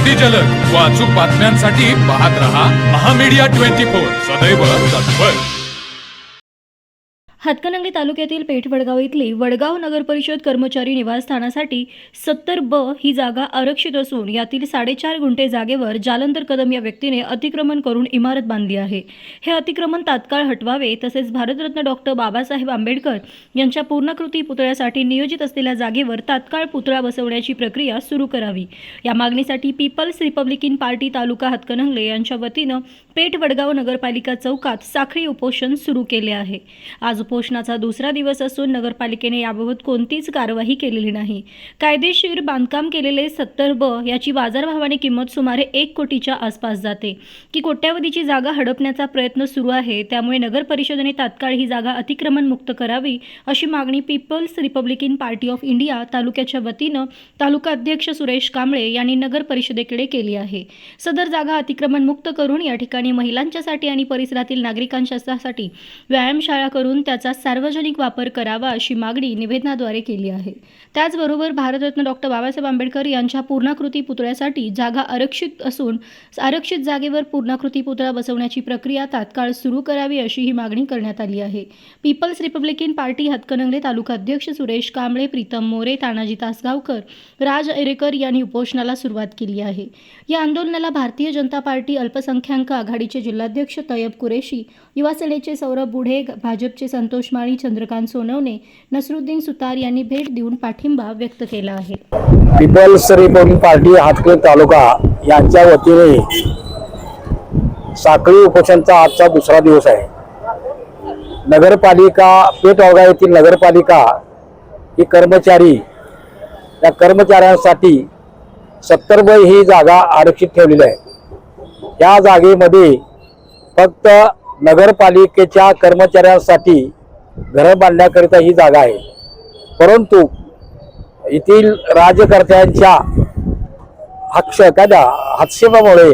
अति जलद व अचूक बातम्यांसाठी पाहत रहा महामीडिया 24 सदैव तत्पर। हातकणंगले तालुक्यातील पेठ वडगाव इथली वडगाव नगर परिषद कर्मचारी निवासस्थानासाठी 70 ब ही जागा आरक्षित असून यातील 4.5 गुंठे जागेवर जालंधर कदम या व्यक्तीने अतिक्रमण करून इमारत बांधली आहे। हे अतिक्रमण तात्काळ हटवावे तसेच भारतरत्न डॉक्टर बाबासाहेब आंबेडकर यांच्या पूर्णाकृती पुतळ्यासाठी नियोजित असलेल्या जागेवर तात्काळ पुतळा बसवण्याची प्रक्रिया सुरू करावी। या मागणीसाठी पीपल्स रिपब्लिकन पार्टी तालुका हातकणंगले यांच्या वतीनं पेठ वडगाव नगरपालिका चौकात साखळी उपोषण सुरू केले आहे। आज उपोषणाचा दुसरा दिवस असून नगरपालिकेने याबाबत कोणतीच कारवाई केलेली नाही। कायदेशीर बांधकाम केलेले 70 ब याची बाजारभावाने किंमत सुमारे 1 कोटीच्या आसपास जाते की कोट्यावधीची जागा हडपण्याचा प्रयत्न सुरू आहे। त्यामुळे नगर परिषदेने तात्काळ ही जागा अतिक्रमण मुक्त करावी अशी मागणी people's republican party of India तालुक्याच्या वतीनं तालुका अध्यक्ष सुरेश कांबळे यांनी नगर परिषदेकडे केली आहे। सदर जागा अतिक्रमण मुक्त करून या ठिकाणी महिलांच्यासाठी आणि परिसरातील नागरिकांच्यासाठी व्यायामशाळा करून त्याचा सार्वजनिक वापर करावा अशी मागणी निवेदनाद्वारे केली आहे। त्याचबरोबर भारतरत्न डॉक्टर बाबासाहेब आंबेडकर यांच्या पूर्णाकृती पुतळ्यासाठी जागा आरक्षित असून आरक्षित जागेवर पूर्णाकृती पुतळा बसवण्याची प्रक्रिया तात्काळ सुरू करावी अशी ही मागणी करण्यात आली आहे। पीपल्स रिपब्लिकन पार्टी हातकणंगले तालुका अध्यक्ष सुरेश कांबळे, प्रीतम मोरे, तानाजी तासगावकर, राज एरेकर यांनी उपोषणाला सुरुवात केली आहे। या आंदोलनाला भारतीय जनता पार्टी अल्पसंख्याक आघाडीचे जिल्हाध्यक्ष तैयब कुरेशी, युवा सेनेचे सौरभ बुढे, भाजपचे संतोष माळी, चंद्रकांत सोनवणे, नसरुद्दीन सुतार यांनी भेट देऊन पाठिंबा व्यक्त केला आहे। पीपल्स रिपब्लिकन पार्टी हातकणंगले तालुका यांच्या वतीने साखळी उपोषणाचा आजचा दुसरा दिवस आहे। नगरपालिका पेठ वडगाव येथील नगरपालिका ही कर्मचारी या कर्मचाऱ्यांसाठी 70 ब ही जागा आरक्षित ठेवलेली आहे। या जागेमध्ये फक्त नगरपालिकेच्या कर्मचाऱ्यांसाठी घर बांधण्याकरिता ही जागा आहे, परंतु येथील राज्यकर्त्यांच्या हस्तक्षेपामुळे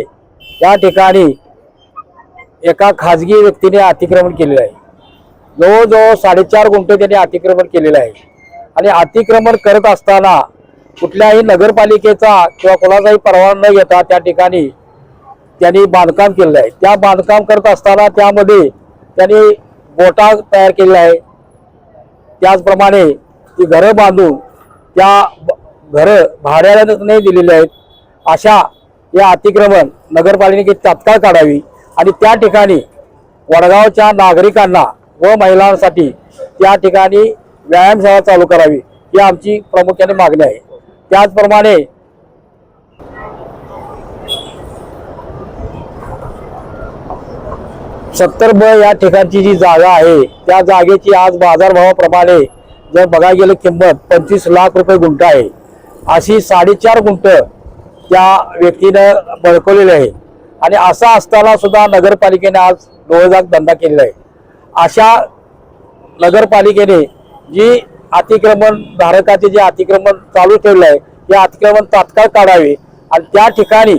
या ठिकाणी एका खाजगी व्यक्तीने अतिक्रमण केलेलं आहे। जवळजवळ 4.5 गुंठे त्यांनी अतिक्रमण केलेलं आहे आणि अतिक्रमण करत असताना कुठल्याही नगरपालिकेचा किंवा कोणाचाही परवाना न घेता त्या ठिकाणी त्यांनी बांधकाम केलेलं आहे। त्या बांधकाम करत असताना त्यामध्ये त्यांनी गोठा तयार केलेला आहे। त्याचप्रमाणे ती घरं बांधून त्या घरं भाड्याने नाही दिलेली आहेत। अशा या अतिक्रमण नगरपालिकेने तात्काळ काढावी आणि त्या ठिकाणी वडगावच्या नागरिकांना व महिलांसाठी त्या ठिकाणी व्यायामशाळा चालू करावी ही आमची प्रामुख्याने मागणी आहे। त्याचप्रमाणे सत्तर ब या ठिकाणची जी जागा आहे त्या जागेची आज बाजारभावाप्रमाणे जर बघायला गेलं किंमत 25 लाख रुपये गुंठा आहे। अशी 4.5 गुंठ त्या व्यक्तीनं बळकवलेली आहे आणि असं असताना सुद्धा नगरपालिकेने आज डोळेझाक धंदा केलेला आहे। अशा नगरपालिकेने जी अतिक्रमण धारकाचे जे अतिक्रमण चालू ठेवलं आहे ते अतिक्रमण तात्काळ काढावे आणि त्या ठिकाणी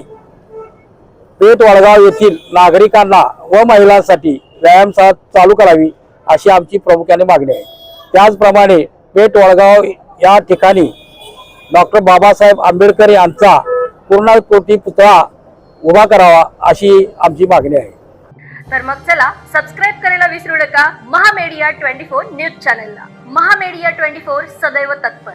पेठ वडगाव येथील नागरिकांना व महिलांसाठी व्यायामशाळा चालू करावी अशी आमची प्रामुख्याने मागणी आहे। त्याचप्रमाणे पेठ वडगाव या ठिकाणी डॉक्टर बाबासाहेब आंबेडकर यांचा पूर्णाकृती पुतळा उभा करावा अशी आमची मागणी आहे। तर मग चला सबस्क्राईब करायला विसरू नका महामीडिया 24 न्यूज चॅनलला। महामीडिया 24 सदैव तत्पर।